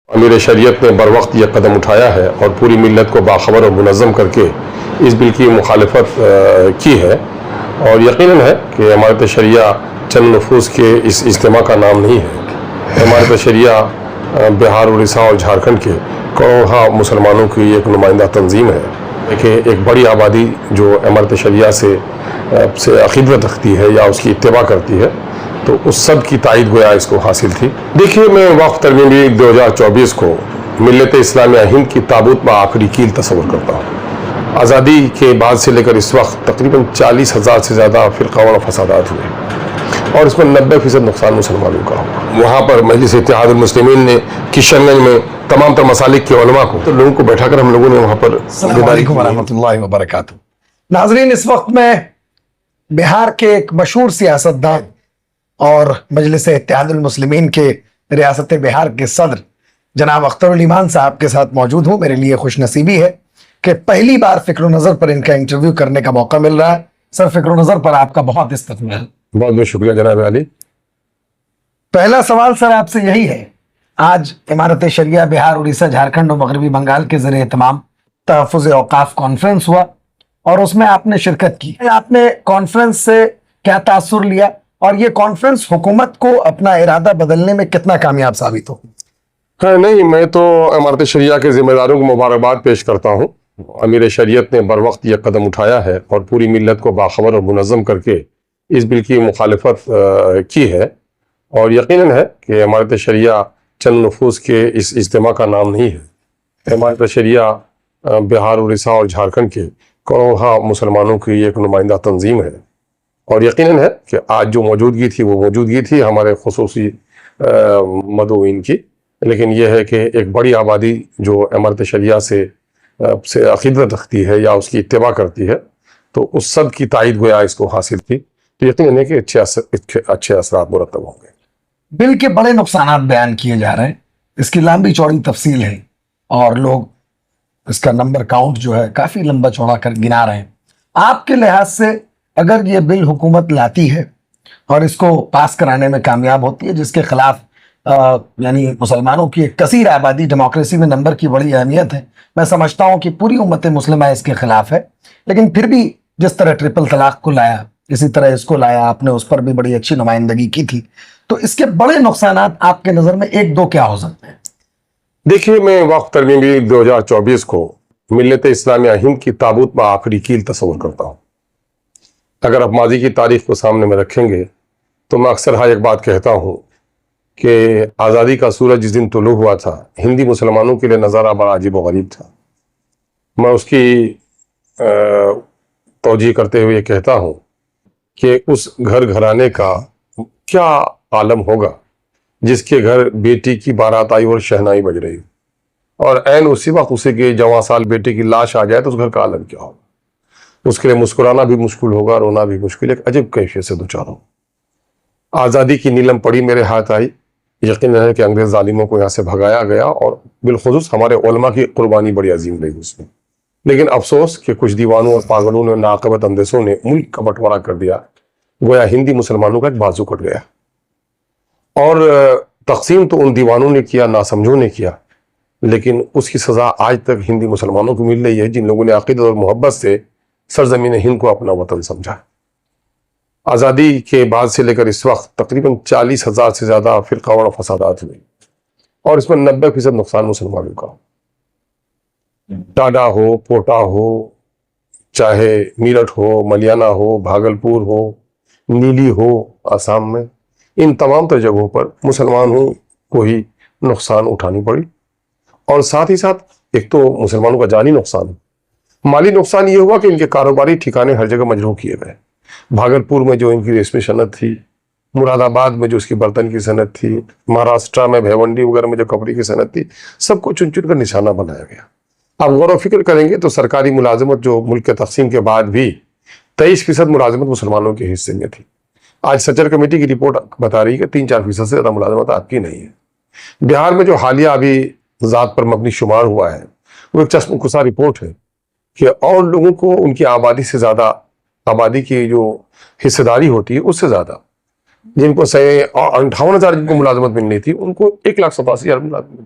امیر شریعت نے بر وقت یہ قدم اٹھایا ہے اور پوری ملت کو باخبر اور منظم کر کے اس بل کی مخالفت کی ہے، اور یقیناً ہے کہ امارت شریعہ چند نفوذ کے اس اجتماع کا نام نہیں ہے۔ امارت شریعہ بہار، اڑیسہ اور جھارکھنڈ کے کروڑہا مسلمانوں کی ایک نمائندہ تنظیم ہے کہ ایک بڑی آبادی جو امارت شریعہ سے عقیدت رکھتی ہے یا اس کی اتباع کرتی ہے، تو اس سب کی تائید گویا اس کو حاصل تھی۔ دیکھیے، میں وقت ترمیمی 2024 کو ملت اسلامیہ ہند کی تابوت میں آخری کیل تصور کرتا ہوں۔ آزادی کے بعد سے لے کر اس وقت تقریباً 40,000 سے زیادہ فرقہ و فسادات ہوئے اور اس میں 90% نقصان مسلمانوں کا ہوا۔ وہاں پر مجلس اتحاد المسلمین نے کشن گنج میں تمام تر مسالک کے علماء کو، تو لوگوں کو بیٹھا کر ہم لوگوں نے وہاں پر السلام علیکم ورحمۃ اللہ وبرکاتہ۔ ناظرین، اس وقت میں بہار کے ایک مشہور سیاستدان اور مجلس اتحاد المسلمین کے ریاست بہار کے صدر جناب اختر الایمان صاحب کے ساتھ موجود ہوں۔ میرے لیے خوش نصیبی ہے کہ پہلی بار فکر و نظر پر ان کا انٹرویو کرنے کا موقع مل رہا ہے۔ سر، فکر و نظر پر آپ کا بہت استقبال۔ بہت بہت شکریہ جناب علی۔ پہلا سوال سر آپ سے یہی ہے، آج امارت شریعہ بہار، اڑیسہ، جھارکھنڈ اور مغربی بنگال کے زیر اہتمام تحفظ اوقاف کانفرنس ہوا اور اس میں آپ نے شرکت کی۔ آپ نے کانفرنس سے کیا تاثر لیا اور یہ کانفرنس حکومت کو اپنا ارادہ بدلنے میں کتنا کامیاب ثابت ہو؟ نہیں، میں تو امارت شریعہ کے ذمہ داروں کو مبارکباد پیش کرتا ہوں۔ امیر شریعت نے بر وقت یہ قدم اٹھایا ہے اور پوری ملت کو باخبر اور منظم کر کے اس بل کی مخالفت کی ہے، اور یقیناً ہے کہ امارت شریعہ چند نفوذ کے اس اجتماع کا نام نہیں ہے۔ امارت شریعہ بہار، اڑیسہ اور جھارکھنڈ کے کروڑہا مسلمانوں کی ایک نمائندہ تنظیم ہے، اور یقیناً ہے کہ آج جو موجودگی تھی وہ موجودگی تھی ہمارے خصوصی مدعوین کی، لیکن یہ ہے کہ ایک بڑی آبادی جو امارت شریعہ سے عقیدت رکھتی ہے یا اس کی اتباع کرتی ہے، تو اس سب کی تائید گویا اس کو حاصل تھی، تو یقیناً ہے کہ اچھے اثرات مرتب ہوں گے۔ بل کے بڑے نقصانات بیان کیے جا رہے ہیں، اس کی لمبی چوڑی تفصیل ہے اور لوگ اس کا نمبر کاؤنٹ جو ہے کافی لمبا چوڑا کر گنا رہے ہیں۔ آپ کے لحاظ سے اگر یہ بل حکومت لاتی ہے اور اس کو پاس کرانے میں کامیاب ہوتی ہے، جس کے خلاف یعنی مسلمانوں کی ایک کثیر آبادی، ڈیموکریسی میں نمبر کی بڑی اہمیت ہے، میں سمجھتا ہوں کہ پوری امت مسلمہ اس کے خلاف ہے، لیکن پھر بھی جس طرح ٹرپل طلاق کو لایا اسی طرح اس کو لایا، آپ نے اس پر بھی بڑی اچھی نمائندگی کی تھی، تو اس کے بڑے نقصانات آپ کے نظر میں ایک دو کیا ہو سکتے ہیں؟ دیکھیے، میں وقت ترمیمی 2024 کو ملت اسلامیہ ہند کی تابوت میں آخری کیل تصور کرتا ہوں۔ اگر آپ ماضی کی تاریخ کو سامنے میں رکھیں گے تو میں اکثر ایک بات کہتا ہوں کہ آزادی کا سورج جس دن طلوع ہوا تھا، ہندی مسلمانوں کے لیے نظارہ بڑا عجیب و غریب تھا۔ میں اس کی توجیہ کرتے ہوئے یہ کہتا ہوں کہ اس گھر گھرانے کا کیا عالم ہوگا جس کے گھر بیٹی کی بارات آئی اور شہنائی بج رہی ہو، اور عین اسی وقت اسے کے جوان سال بیٹے کی لاش آ جائے تو اس گھر کا عالم کیا ہوگا؟ اس کے لیے مسکرانا بھی مشکل ہوگا، رونا بھی مشکل، ایک عجیب کیفیت سے دوچار ہو۔ آزادی کی نیلم پڑی میرے ہاتھ آئی، یقیناً ہے کہ انگریز ظالموں کو یہاں سے بھگایا گیا، اور بالخصوص ہمارے علماء کی قربانی بڑی عظیم رہی اس میں، لیکن افسوس کہ کچھ دیوانوں اور پاگلوں نے، ناقابت اندیسوں نے ملک کا بٹوارا کر دیا، گویا ہندی مسلمانوں کا ایک بازو کٹ گیا، اور تقسیم تو ان دیوانوں نے کیا، ناسمجھوں نے کیا، لیکن اس کی سزا آج تک ہندی مسلمانوں کو مل رہی ہے جن لوگوں نے عقیدت اور محبت سے سرزمین ہند کو اپنا وطن سمجھا۔ آزادی کے بعد سے لے کر اس وقت تقریباً 40,000 سے زیادہ فرقہ و فسادات ہوئے اور اس میں 90% نقصان مسلمانوں کا۔ ٹاڈا ہو، کوٹا ہو، چاہے میرٹھ ہو، ملیانہ ہو، بھاگلپور ہو، نیلی ہو آسام میں، ان تمام تر جگہوں پر مسلمانوں کو ہی نقصان اٹھانی پڑی، اور ساتھ ہی ساتھ ایک تو مسلمانوں کا جانی نقصان، مالی نقصان یہ ہوا کہ ان کے کاروباری ٹھکانے ہر جگہ مجروح کیے گئے۔ بھاگلپور میں جو ان کی ریشمی صنعت تھی، مراد آباد میں جو اس کی برتن کی صنعت تھی، مہاراشٹرا میں بھیونڈی وغیرہ میں جو کپڑے کی صنعت تھی، سب کو چن چن کر نشانہ بنایا گیا۔ آپ غور و فکر کریں گے تو سرکاری ملازمت جو ملک کے تقسیم کے بعد بھی 23% ملازمت مسلمانوں کے حصے میں تھی، آج سچر کمیٹی کی رپورٹ بتا رہی ہے کہ 3-4% سے زیادہ ملازمت آپ کی نہیں ہے۔ بہار میں جو حالیہ ابھی ذات پر مبنی شمار ہوا ہے، وہ ایک چشم کسا رپورٹ ہے کہ اور لوگوں کو ان کی آبادی سے زیادہ، آبادی کی جو حصہ داری ہوتی ہے اس سے زیادہ، جن کو 58,000 جن کو ملازمت ملنی تھی، ان کو 1,87,000 ملازمت ملی۔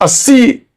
80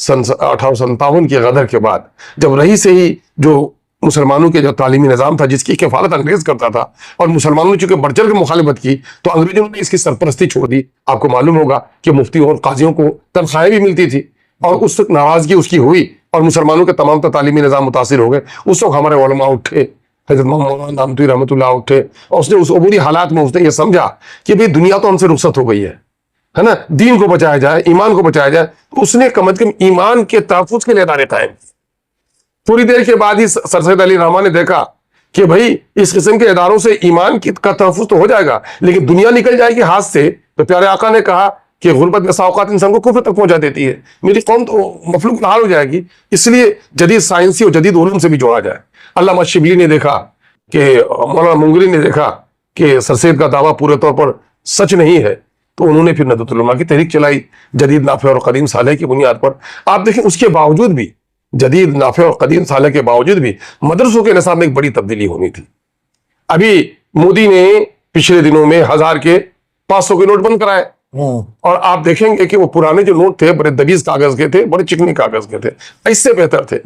سن 1857 کے غدر کے بعد، جب رہی سے ہی جو مسلمانوں کے جو تعلیمی نظام تھا جس کی کفالت انگریز کرتا تھا، اور مسلمانوں نے چونکہ بڑھ چڑھ کے مخالفت کی تو انگریزوں نے اس کی سرپرستی چھوڑ دی۔ آپ کو معلوم ہوگا کہ مفتیوں اور قاضیوں کو تنخواہیں بھی ملتی تھی، اور اس وقت ناراضگی اس کی ہوئی اور مسلمانوں کے تمام تر تعلیمی نظام متاثر ہو گئے۔ اس وقت ہمارے علماء اٹھے، حضرت مولانا نامتوی رحمۃ اللہ اٹھے، اور اس نے اس عبوری حالات میں اس نے یہ سمجھا کہ بھئی دنیا تو ہم سے رخصت ہو گئی ہے نا، دین کو بچایا جائے، ایمان کو بچایا جائے۔ اس نے کم از کم ایمان کے تحفظ کے لیے ادارے قائم کیے۔ تھوڑی دیر کے بعد ہی سر سید علی رحمٰ نے دیکھا کہ بھئی اس قسم کے اداروں سے ایمان کا تحفظ تو ہو جائے گا، لیکن دنیا نکل جائے گی ہاتھ سے، تو پیارے آقا نے کہا کہ غربت بسا اوقات انسان کو کفر تک پہنچا دیتی ہے، میری قوم تو مفلوق الحال ہو جائے گی، اس لیے جدید سائنسی اور جدید علوم سے بھی جوڑا جائے۔ علامہ شبلی نے دیکھا کہ مولانا منگری نے دیکھا کہ سر سید کا دعویٰ پورے طور پر سچ نہیں ہے، تو انہوں نے پھر ندوۃ العلماء کی تحریک چلائی جدید نافع اور قدیم صالح کی بنیاد پر۔ آپ دیکھیں اس کے باوجود بھی، جدید نافع اور قدیم صالح کے باوجود بھی مدرسوں کے نصاب میں ایک بڑی تبدیلی ہونی تھی۔ ابھی مودی نے پچھلے دنوں میں 1000 کے 500 کے نوٹ بند کرائے، اور آپ دیکھیں گے کہ وہ پرانے جو نوٹ تھے بڑے دبیز کاغذ کے تھے، بڑے چکنی کاغذ کے تھے، اس سے بہتر تھے۔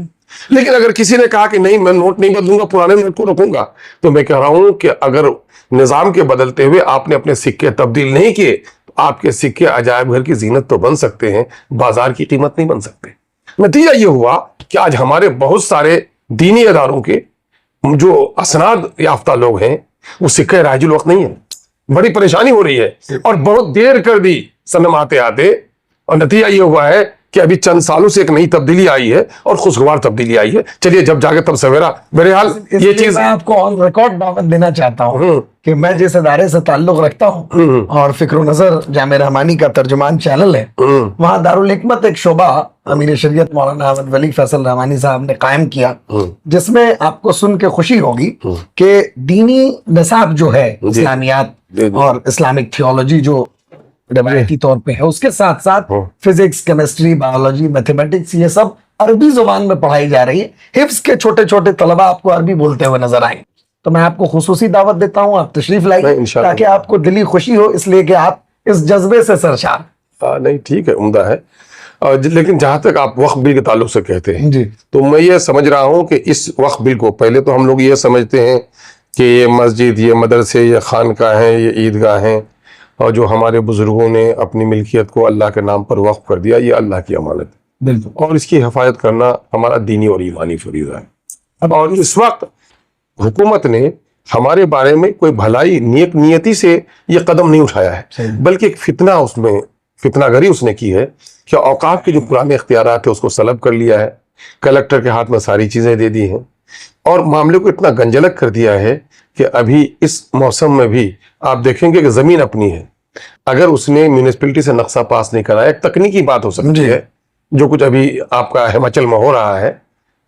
لیکن اگر کسی نے کہا کہ نہیں میں نوٹ نہیں بدلوں گا، پرانے نوٹ کو رکھوں گا، تو میں کہہ رہا ہوں کہ اگر نظام کے بدلتے ہوئے آپ نے اپنے سکے تبدیل نہیں کیے تو آپ کے سکے عجائب گھر کی زینت تو بن سکتے ہیں، بازار کی قیمت نہیں بن سکتے۔ نتیجہ یہ ہوا کہ آج ہمارے بہت سارے دینی اداروں کے جو اسناد یافتہ لوگ ہیں وہ سکے رائج الوقت نہیں ہیں، بڑی پریشانی ہو رہی ہے، اور بہت دیر کر دی صنم آتے آتے، اور نتیجہ یہ ہوا ہے کہ ابھی چند سالوں سے ایک نئی تبدیلی آئی ہے اور خوشگوار تبدیلی آئی ہے۔ چلیے جب جاگے تب سویرا۔ بہرحال یہ چیز میں آپ کو آن ریکارڈ دعوت دینا چاہتا ہوں کہ میں جس ادارے سے تعلق رکھتا ہوں اور فکر و نظر جامع رحمانی کا ترجمان چینل ہے، وہاں دارالحکمت ایک شعبہ امیر شریعت مولانا احمد ولی فیصل رحمانی صاحب نے قائم کیا، جس میں آپ کو سن کے خوشی ہوگی کہ دینی نصاب جو ہے اسلامیات اور اسلامک تھیولوجی جو روایتی طور پہ ہے، اس کے ساتھ ساتھ فزکس، کیمسٹری، بایولوجی، میتھمیٹکس، یہ سب عربی زبان میں پڑھائی جا رہی ہے۔ حفظ کے چھوٹے چھوٹے طلبہ آپ کو عربی بولتے ہوئے نظر آئیں، تو میں آپ کو خصوصی دعوت دیتا ہوں، آپ تشریف لائیے تاکہ آپ کو دلی خوشی ہو، اس لیے کہ آپ اس جذبے سے سرشار۔ نہیں ٹھیک ہے، عمدہ ہے۔ لیکن جہاں تک آپ وقف بل کے تعلق سے کہتے ہیں جی، تو میں یہ سمجھ رہا ہوں کہ اس وقف بل کو پہلے تو ہم لوگ یہ سمجھتے ہیں کہ یہ مسجد، یہ مدرسے، یہ خانقاہ ہیں، یہ عیدگاہ ہیں، اور جو ہمارے بزرگوں نے اپنی ملکیت کو اللہ کے نام پر وقف کر دیا، یہ اللہ کی امانت ہے، بالکل، اور اس کی حفاظت کرنا ہمارا دینی اور ایمانی فریضہ ہے۔ اور اس وقت حکومت نے ہمارے بارے میں کوئی بھلائی نیک نیتی سے یہ قدم نہیں اٹھایا ہے، بلکہ ایک فتنہ گری اس نے کی ہے کہ اوقاف کے جو پرانے اختیارات تھے اس کو سلب کر لیا ہے، کلکٹر کے ہاتھ میں ساری چیزیں دے دی ہیں، اور معاملے کو اتنا گنجلک کر دیا ہے کہ ابھی اس موسم میں بھی آپ دیکھیں گے کہ زمین اپنی ہے، اگر اس نے میونسپلٹی سے نقشہ پاس نہیں کرایا، ایک تکنیکی بات ہو سکتی ہے جو کچھ ابھی آپ کا ہماچل میں ہو رہا ہے،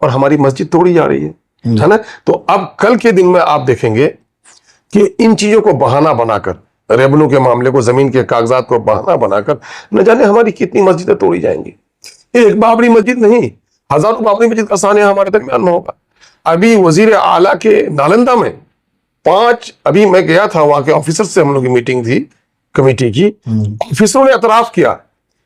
اور ہماری مسجد توڑی جا رہی ہے نا، تو اب کل کے دن میں آپ دیکھیں گے کہ ان چیزوں کو بہانہ بنا کر، ریونیو کے معاملے کو، زمین کے کاغذات کو بہانہ بنا کر، نہ جانے ہماری کتنی مسجدیں توڑی جائیں گی۔ ایک بابری مسجد نہیں، ہزاروں بابری مسجد کا سانحہ ہمارے درمیان میں ہوگا۔ ابھی وزیر اعلیٰ کے نالندہ میں 5، ابھی میں گیا تھا، وہاں کے آفیسر سے ہم لوگ کی میٹنگ تھی کمیٹی کی، آفیسروں نے اعتراف کیا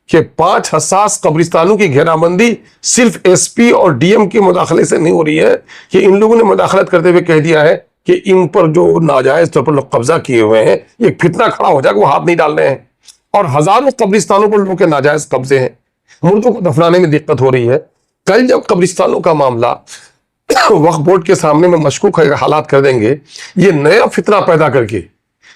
کہ 5 حساس قبرستانوں کی گھیرا بندی صرف ایس پی اور ڈی ایم کے مداخلے سے نہیں ہو رہی ہے، کہ ان لوگوں نے مداخلت کرتے ہوئے کہہ دیا ہے کہ ان پر جو ناجائز طور پر لوگ قبضہ کیے ہوئے ہیں، یہ فتنہ کھڑا ہو جائے کہ وہ ہاتھ نہیں ڈال رہے ہیں، اور ہزاروں قبرستانوں پر لوگوں کے ناجائز قبضے ہیں، مردوں کو دفنانے میں دقت ہو رہی ہے۔ کل جب قبرستانوں کا معاملہ وقف بورڈ کے سامنے میں مشکوک حالات کر دیں گے، یہ نیا فتنہ پیدا کر کے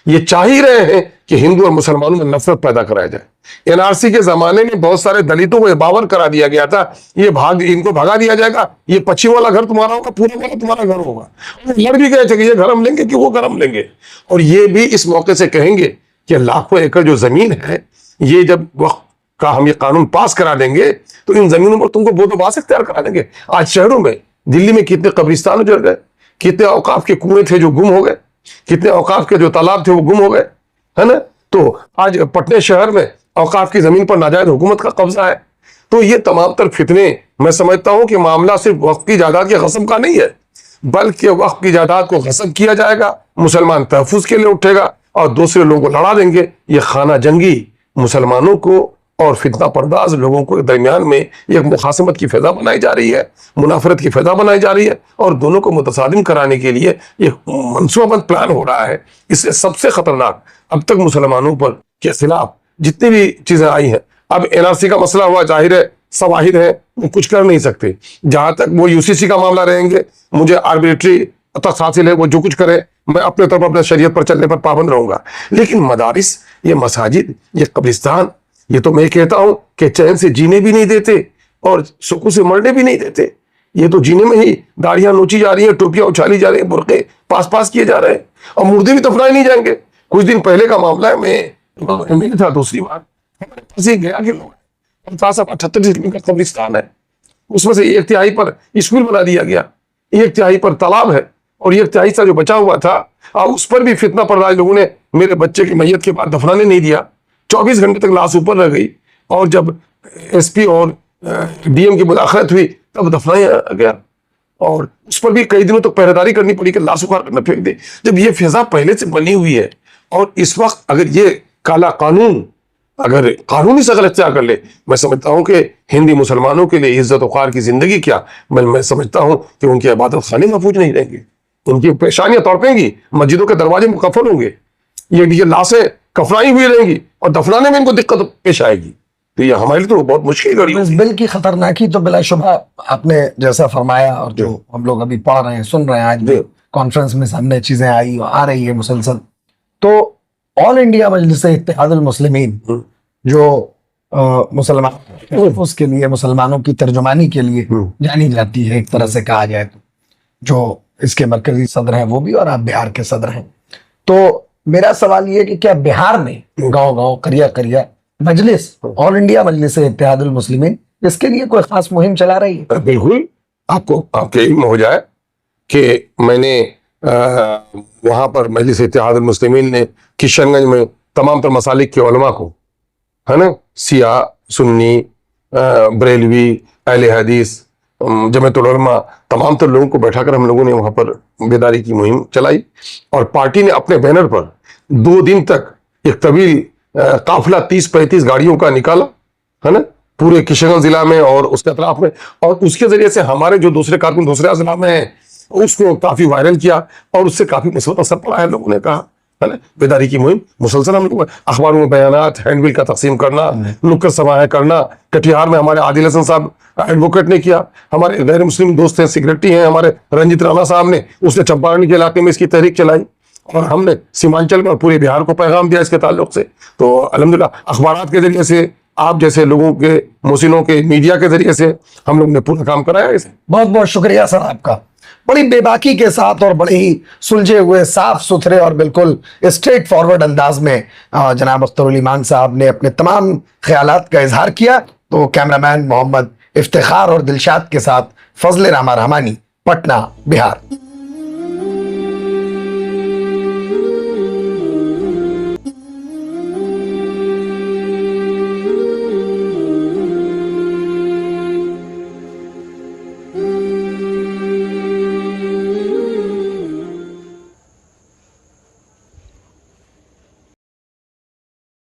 یہ چاہ ہی رہے ہیں کہ ہندو اور مسلمانوں میں نفرت پیدا کرایا جائے۔ این آر سی کے زمانے میں بہت سارے دلتوں کو یہ باور کرا دیا گیا تھا، ان کو بھگا دیا جائے گا، یہ پچھم والا گھر تمہارا ہوگا، پورا والا تمہارا گھر ہوگا۔ وہ لڑ بھی گئے تھے کہ یہ گھر ہم لیں گے کہ وہ گھر ہم لیں گے، اور یہ بھی اس موقع سے کہیں گے کہ لاکھوں ایکڑ جو زمین ہے، یہ جب وقت کا ہم یہ قانون پاس کرا دیں گے تو ان زمینوں پر تم کو بود و باس اختیار کرا دیں گے۔ آج شہروں میں، دلی میں کتنے قبرستان اجڑ گئے، کتنے اوقاف کے کنویں تھے جو گم ہو گئے، کتنے اوقاف کے جو تالاب تھے وہ گم ہو گئے، ہے نا۔ تو آج پٹنہ شہر میں اوقاف کی زمین پر ناجائز حکومت کا قبضہ ہے۔ تو یہ تمام تر فتنے، میں سمجھتا ہوں کہ معاملہ صرف وقف کی جائیداد کے غصب کا نہیں ہے، بلکہ وقف کی جائیداد کو غصب کیا جائے گا، مسلمان تحفظ کے لیے اٹھے گا اور دوسرے لوگوں کو لڑا دیں گے۔ یہ خانہ جنگی مسلمانوں کو اور فتنہ پرداز لوگوں کے درمیان میں ایک مخاصمت کی فضا بنائی جا رہی ہے، منافرت کی فضا بنائی جا رہی ہے، اور دونوں کو متصادم کرانے کے لیے ایک منصوبہ بند پلان ہو رہا ہے۔ اس سے سب سے خطرناک اب تک مسلمانوں پر کے خلاف جتنی بھی چیزیں آئی ہیں، اب NRC کا مسئلہ ہوا، ظاہر ہے سب واحد ہیں، وہ کچھ کر نہیں سکتے۔ جہاں تک وہ UCC کا معاملہ رہیں گے، مجھے آربیٹری تک حاصل ہے، وہ جو کچھ کرے میں اپنے طرف اپنے شریعت پر چلنے پر پابند رہوں گا۔ لیکن مدارس، یہ مساجد، یہ قبرستان، یہ تو میں کہتا ہوں کہ چین سے جینے بھی نہیں دیتے اور سکون سے مرنے بھی نہیں دیتے۔ یہ تو جینے میں ہی داڑیاں نوچی جا رہی ہیں، ٹوپیاں اچھالی جا رہی ہیں، برقعے پاس کیے جا رہے ہیں، اور مردے بھی دفنائے نہیں جائیں گے۔ کچھ دن پہلے کا معاملہ ہے، میں تھا دوسری بار ہمارے پاس ہی گیا کہ 78 کا قبرستان ہے، اس میں سے 1/3 پر اسکول بنا دیا گیا، 1/3 پر تالاب ہے، اور 1/3 جو بچا ہوا تھا اس پر بھی فتنہ پرداز لوگوں نے میرے بچے کی میت کے بعد دفنانے نہیں دیا۔ 24 گھنٹے تک لاش اوپر رہ گئی، اور جب SP اور DM کی مداخلت ہوئی تب دفنایا گیا، اور اس پر بھی کئی دنوں تک پہرےداری کرنی پڑی کہ لاش اکھاڑ کر نہ پھینک دے۔ جب یہ فضا پہلے سے بنی ہوئی ہے، اور اس وقت اگر یہ کالا قانون اگر قانونی شکل اختیار کر لے، میں سمجھتا ہوں کہ ہندی مسلمانوں کے لیے عزت وقار کی زندگی کیا، میں سمجھتا ہوں کہ ان کے عبادت خانے محفوظ نہیں رہیں گے، ان کی پیشانیاں تڑپیں گی، مسجدوں کے دروازے مکفن ہوں گے، یہ لاشیں کفنائی ہوئی رہیں گی، اور دفنانے میں ان کو دقت پیش آئے گی۔ تو یہ ہمارے لیے تو بہت مشکل گھڑی اس ہوگی۔ بل کی خطرناکی تو بلا شبہ آپ نے جیسا فرمایا، اور جو ہم لوگ ابھی پڑھ رہے ہیں، سن رہے ہیں، آج بھی کانفرنس میں سامنے چیزیں آئی اور آ رہی ہے مسلسل، تو آل انڈیا مجلس اتحاد المسلمین جو مسلمان اس کے لیے، مسلمانوں کی ترجمانی کے لیے جانی جاتی ہے ایک طرح سے کہا جائے تو، جو اس کے مرکزی صدر ہیں وہ بھی، اور آپ بہار کے صدر ہیں، تو میرا سوال یہ ہے کہ کیا بہار میں گاؤں گاؤں، قریہ قریہ مجلس، آل انڈیا مجلس اتحاد المسلمین اس کے لیے کوئی خاص مہم چلا رہی ہے؟ بالکل، آپ کے علم ہو جائے کہ میں نے وہاں پر مجلس اتحاد المسلمین نے کشن گنج میں تمام تر مسالک کے علماء کو، ہے نا، سیاہ، سنی، بریلوی، اہل حدیث، جمعیت العلماء، تمام تر لوگوں کو بیٹھا کر ہم لوگوں نے وہاں پر بیداری کی مہم چلائی، اور پارٹی نے اپنے بینر پر 2 دن تک ایک طویل قافلہ 30-35 گاڑیوں کا نکالا، ہے نا، پورے کشن گنج ضلع میں اور اس کے اطراف میں، اور اس کے ذریعے سے ہمارے جو دوسرے کارکن دوسرے اضلاع میں ہیں اس کو کافی وائرل کیا، اور اس سے کافی مثبت اثر پڑا ہے، لوگوں نے کہا، ہے نا۔ بیداری کی مہم مسلسل ہم لوگ اخباروں میں بیانات، ہینڈ بل کا تقسیم کرنا، نکڑ سبھائیں کرنا، کٹیہار میں ہمارے عادل حسن صاحب ایڈوکیٹ نے کیا، ہمارے غیر مسلم دوست ہیں، سیکرٹری ہیں ہمارے رنجت رانا صاحب نے، اس نے چمپارن کے علاقے میں اس کی تحریک چلائی، اور ہم نے سیمانچل میں اور پورے بہار کو پیغام دیا اس کے تعلق سے۔ تو الحمدللہ اخبارات کے ذریعے سے، آپ جیسے لوگوں کے، محسنوں کے، میڈیا کے ذریعے سے ہم لوگ نے پورا کام کرایا اسے۔ بہت بہت شکریہ سر آپ کا، بڑی بے باکی کے ساتھ اور بڑے ہی سلجھے ہوئے، صاف ستھرے اور بالکل اسٹریٹ فارورڈ انداز میں جناب اختر علی مان صاحب نے اپنے تمام خیالات کا اظہار کیا۔ تو کیمرہ مین محمد افتخار اور دلشاد کے ساتھ فضل راما رحمانی، پٹنہ، بہار۔